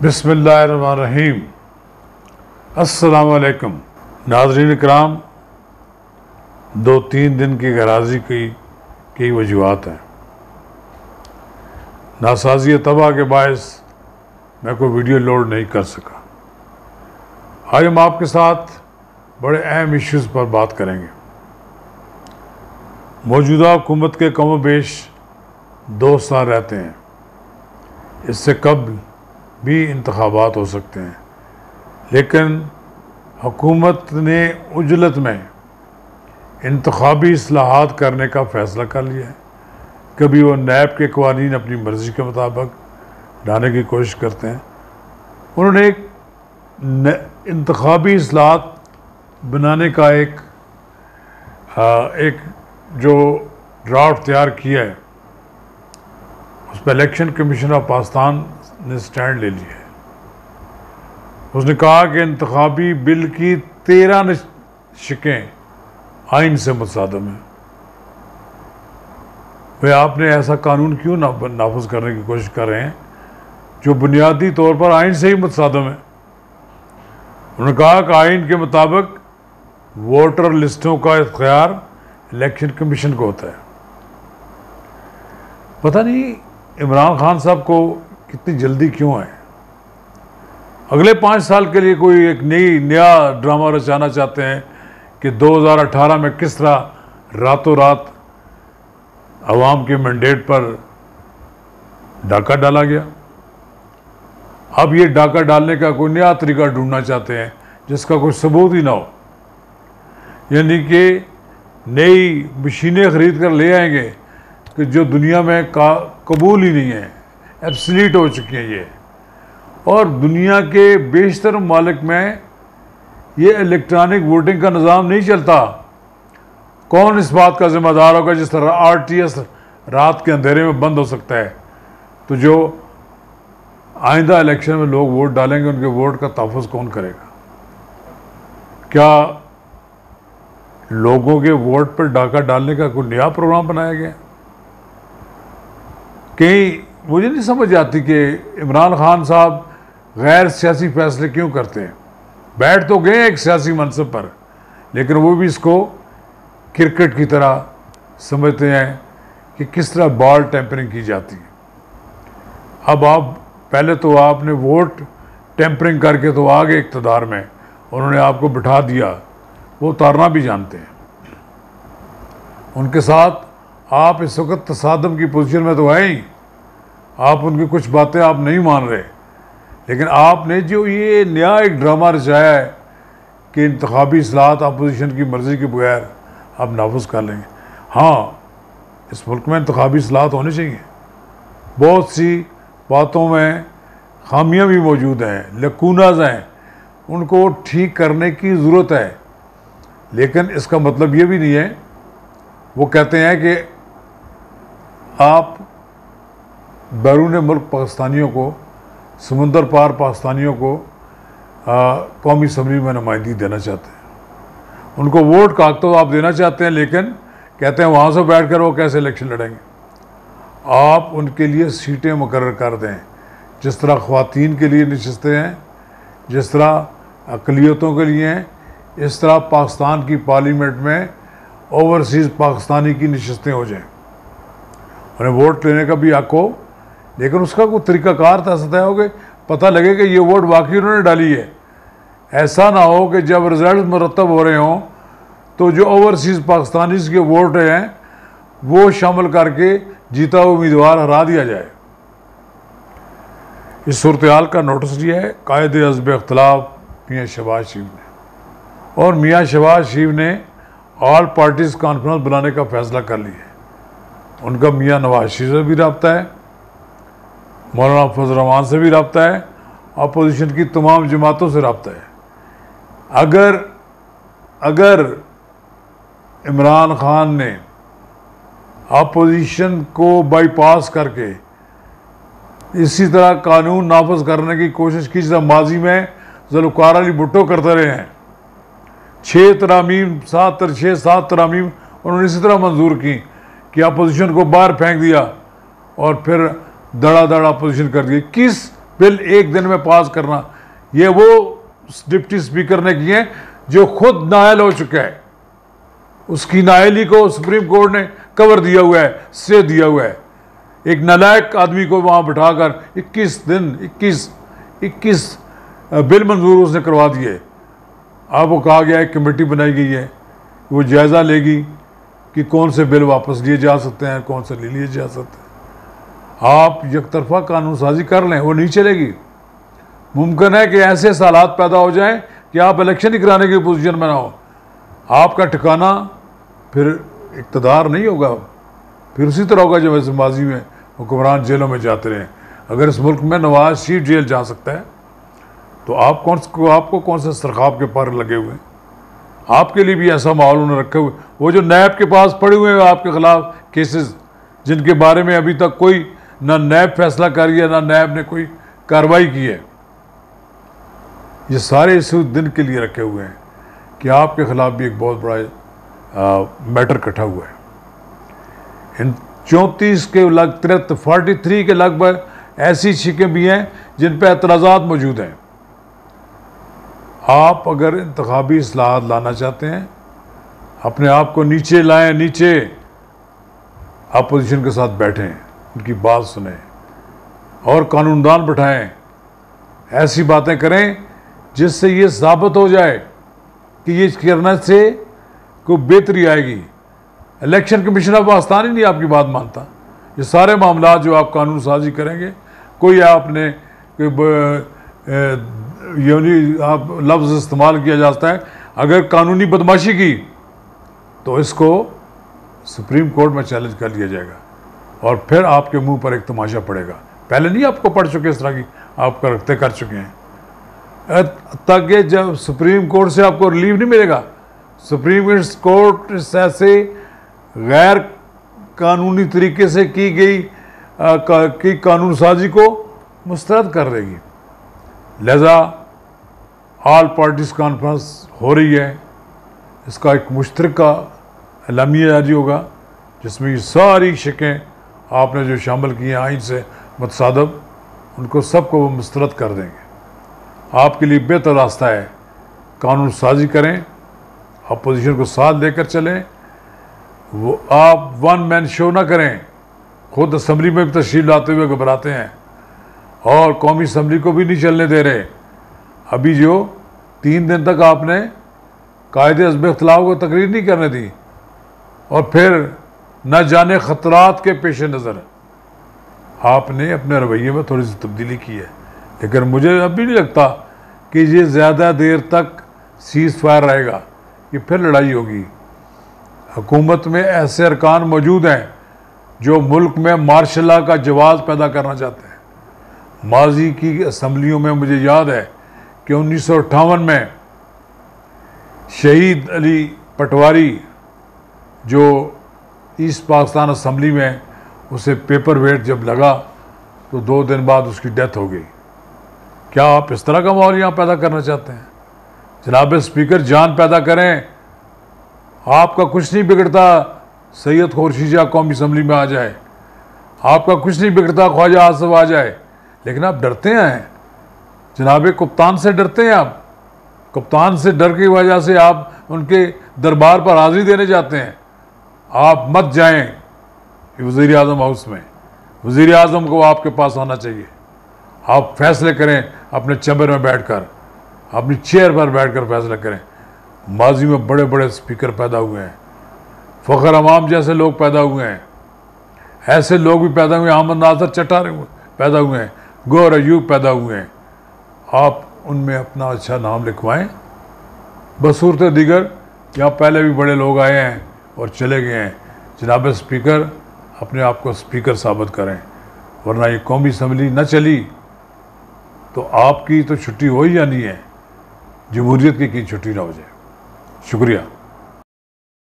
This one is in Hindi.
बिस्मिल्लाहिर्रहमानिर्रहीम। अस्सलामु अलैकुम नाज़रीन इकराम। 2-3 दिन की गराजी की कई वजूहात हैं। नासाजी तबाह के बायस मैं कोई वीडियो लोड नहीं कर सका। आज हम आपके साथ बड़े अहम इश्यूज़ पर बात करेंगे। मौजूदा हुकूमत के कम बेश 2 साल रहते हैं। इससे कबल भी इंतखाबात हो सकते हैं, लेकिन हुकूमत ने उजलत में इंतखाबी इस्लाहात करने का फ़ैसला कर लिया है। कभी वो नैब के क़वानीन अपनी मर्ज़ी के मुताबिक लाने की कोशिश करते हैं। उन्होंने एक इंतखाबी इस्लाहात बनाने का एक जो ड्राफ्ट तैयार किया है, उस पर इलेक्शन कमीशन ऑफ पाकिस्तान ने स्टैंड ले लिया है। उसने कहा कि इंतखाबी बिल की 13 शिकें आइन से मुतसादम हैं। वे आपने ऐसा कानून क्यों नाफिज करने की कोशिश कर रहे हैं जो बुनियादी तौर पर आइन से ही मुतसादम है। उन्होंने कहा कि आइन के मुताबिक वोटर लिस्टों का इख्तियार इलेक्शन कमीशन को होता है। पता नहीं इमरान खान साहब को कितनी जल्दी क्यों है। अगले 5 साल के लिए कोई एक नया ड्रामा रचाना चाहते हैं कि 2018 में किस तरह रातों रात अवाम के मैंडेट पर डाका डाला गया। अब ये डाका डालने का कोई नया तरीका ढूंढना चाहते हैं जिसका कोई सबूत ही ना हो। यानी कि नई मशीनें ख़रीद कर ले आएंगे कि जो दुनिया में कबूल ही नहीं है, एब्सलीट हो चुकी हैं ये। और दुनिया के बेशतर ममालिक में ये इलेक्ट्रॉनिक वोटिंग का निज़ाम नहीं चलता। कौन इस बात का ज़िम्मेदार होगा जिस तरह RTS रात के अंधेरे में बंद हो सकता है, तो जो आइंदा इलेक्शन में लोग वोट डालेंगे उनके वोट का तहफ़्फ़ुज़ कौन करेगा। क्या लोगों के वोट पर डाका डालने का कोई नया प्रोग्राम बनाया गया? कहीं मुझे नहीं समझ आती कि इमरान खान साहब गैर सियासी फैसले क्यों करते हैं। बैठ तो गए एक सियासी मनसब पर, लेकिन वो भी इसको क्रिकेट की तरह समझते हैं कि किस तरह बॉल टेम्परिंग की जाती है। अब आप पहले तो आपने वोट टेम्परिंग करके तो आ गए इक़्तिदार में, उन्होंने आपको बिठा दिया, वो उतारना भी जानते हैं। उनके साथ आप इस वक्त तसादम की पोजीशन में तो हैं ही। आप उनकी कुछ बातें आप नहीं मान रहे, लेकिन आपने जो ये नया एक ड्रामा रचाया है कि इंतखाबी इस्लाहात अपोजिशन की मर्ज़ी के बगैर आप नाफिज कर लेंगे। हाँ, इस मुल्क में इंतखाबी इस्लाहात होने चाहिए। बहुत सी बातों में खामियां भी मौजूद हैं, लकूनाज हैं, उनको ठीक करने की ज़रूरत है। लेकिन इसका मतलब ये भी नहीं है, वो कहते हैं कि आप बैरून मुल्क पाकिस्तानियों को, समुंदर पार पाकिस्तानियों को कौमी असम्बली में नुमाइंदगी देना चाहते हैं। उनको वोट का हक तो आप देना चाहते हैं, लेकिन कहते हैं वहाँ से बैठ कर वो कैसे इलेक्शन लड़ेंगे। आप उनके लिए सीटें मुकर्रर कर दें, जिस तरह ख़वातीन के लिए नशस्तें हैं, जिस तरह अक़लियतों के लिए हैं, इस तरह पाकिस्तान की पार्लियामेंट में ओवरसीज़ पाकिस्तानी की नशस्तें हो जाएं। उन्हें वोट लेने का भी हक हो, लेकिन उसका कोई तरीक़ाकार तय हो कि पता लगे कि ये वोट वाकई उन्होंने डाली है। ऐसा ना हो कि जब रिज़ल्ट मुरतब हो रहे हों तो जो ओवरसीज़ पाकिस्तानीज़ के वोट हैं वो शामिल करके जीता हुआ उम्मीदवार हरा दिया जाए। इस सूरत हाल का नोटिस लिया है कायद हज़्ब इख्तिलाफ मियाँ शहबाज शरीफ ने, और मियाँ शहबाज शरीफ ने ऑल पार्टीज़ कॉन्फ्रेंस बनाने का फ़ैसला कर लिया है। उनका मियाँ नवाज शरीफ से भी रब्ता है, मौलाना फजल रहमान से भी रब्ता है, अपोजिशन की तमाम जमातों से रब्ता है। अगर इमरान खान ने अपोजिशन को बाईपास करके इसी तरह कानून नाफिज करने की कोशिश की जिस माजी में ज़ुल्फ़िकार अली भुट्टो करते रहे हैं, 6 तरामीम 7 तरामीम उन्होंने इसी तरह मंजूर की कि अपोजिशन को बाहर फेंक दिया और फिर धड़ा धड़ा अपोजिशन कर दी। किस बिल एक दिन में पास करना, ये वो डिप्टी स्पीकर ने किए जो खुद नाअहल हो चुका है। उसकी नाअहली को सुप्रीम कोर्ट ने कवर दिया हुआ है, स्टे दिया हुआ है। एक नालायक आदमी को वहाँ बिठाकर 21 बिल मंजूर उसने करवा दिए। अब वो कहा गया है कमेटी बनाई गई है, वो जायज़ा लेगी कि कौन से बिल वापस लिए जा सकते हैं, कौन से ले लिए जा सकते हैं। आप यकतरफा कानून साजी कर लें, वो नहीं चलेगी। मुमकिन है कि ऐसे हालात पैदा हो जाएं कि आप इलेक्शन ही कराने की पोजीशन में ना हो, आपका ठिकाना फिर इक़्तिदार नहीं होगा, फिर उसी तरह होगा जो वैसे माजी में हुक्मरान जेलों में जाते रहे। अगर इस मुल्क में नवाज शरीफ जेल जा सकता है तो आपको कौन से सरखाब के पर लगे हुए हैं? आपके लिए भी ऐसा माहौल उन्होंने रखे हुए। वो जो नैब के पास पड़े हुए हैं आपके खिलाफ केसेस, जिनके बारे में अभी तक कोई ना नैब फैसला करी है, ना नैब ने कोई कार्रवाई की है, ये सारे इस दिन के लिए रखे हुए हैं कि आपके खिलाफ भी एक बहुत बड़ा मैटर इकट्ठा हुआ है। इन 34 के 43 के लगभग ऐसी शिकें भी हैं जिन पर एतराज़ात मौजूद हैं। आप अगर इंतखाबी इस्लाहात लाना चाहते हैं, अपने आप को नीचे लाएं, नीचे अपोजिशन के साथ बैठें, उनकी बात सुनें और कानूनदान बिठाएं, ऐसी बातें करें जिससे ये साबित हो जाए कि ये करने से कोई बेहतरी आएगी। इलेक्शन कमीशन अब आसान ही नहीं आपकी बात मानता। ये सारे मामला जो आप कानून साजी करेंगे, कोई आपने आप लफ्ज़ इस्तेमाल किया जाता है, अगर कानूनी बदमाशी की तो इसको सुप्रीम कोर्ट में चैलेंज कर लिया जाएगा और फिर आपके मुंह पर एक तमाशा पड़ेगा। पहले नहीं आपको पड़ चुके, इस तरह की आप करते कर चुके हैं। ताकि जब सुप्रीम कोर्ट से आपको रिलीफ नहीं मिलेगा, सुप्रीम कोर्ट ऐसे गैर कानूनी तरीके से की गई कानून साजी को मुस्तरद कर देगी। लिहाजा ऑल पार्टीज़ कॉन्फ्रेंस हो रही है, इसका एक मुश्तरका एलामिया जारी होगा जिसमें ये सारी शिकें आपने जो शामिल की हैं आइन से मुतसादब, उनको सबको वो मुस्तरद कर देंगे। आपके लिए बेहतर रास्ता है कानून साजी करें, अपोजिशन को साथ लेकर चलें। वो आप वन मैन शो ना करें, खुद असम्बली में भी तशरीफ लाते हुए घबराते हैं और कौमी असम्बली को भी नहीं चलने दे रहे। अभी जो 3 दिन तक आपने कायदे हज़्ब इख्तिलाफ को तकरीर नहीं करने दी और फिर न जाने ख़तरात के पेश नज़र आपने अपने रवैये में थोड़ी सी तब्दीली की है। लेकिन मुझे अब भी नहीं लगता कि ये ज़्यादा देर तक सीज़ फायर रहेगा, ये फिर लड़ाई होगी। हुकूमत में ऐसे अरकान मौजूद हैं जो मुल्क में मार्शल लॉ का जवाब पैदा करना चाहते हैं। माजी की असम्बलियों में मुझे याद है कि 1958 में शहीद अली पटवारी जो ईस्ट पाकिस्तान असम्बली में उसे पेपर वेट जब लगा तो 2 दिन बाद उसकी डेथ हो गई। क्या आप इस तरह का माहौल यहाँ पैदा करना चाहते हैं? जनाब स्पीकर, जान पैदा करें। आपका कुछ नहीं बिगड़ता सैयद खुर्शीद कौमी असम्बली में आ जाए, आपका कुछ नहीं बिगड़ता ख्वाजा आसिफ आ जाए, लेकिन आप डरते हैं। जनाब कप्तान से डरते हैं आप। कप्तान से डर की वजह से आप उनके दरबार पर हाजिरी देने जाते हैं। आप मत जाएं वज़ीर आज़म हाउस में। वज़ीर आज़म को आपके पास आना चाहिए। आप फैसले करें अपने चैम्बर में बैठकर, अपनी चेयर पर बैठकर फैसला करें। माजी में बड़े बड़े स्पीकर पैदा हुए हैं, फ़खर अमाम जैसे लोग पैदा हुए हैं, ऐसे लोग भी पैदा हुए हैं, अहमद नासिर चट्टार पैदा हुए हैं, गौहर अयूब पैदा हुए हैं। आप उनमें अपना अच्छा नाम लिखवाएं। बसूरत दीगर यहाँ पहले भी बड़े लोग आए हैं और चले गए हैं। जनाब स्पीकर, अपने आप को स्पीकर साबित करें, वरना ये कौमी असम्बली न चली तो आपकी तो छुट्टी हो ही जानी है, जमहूरियत की छुट्टी ना हो जाए। शुक्रिया।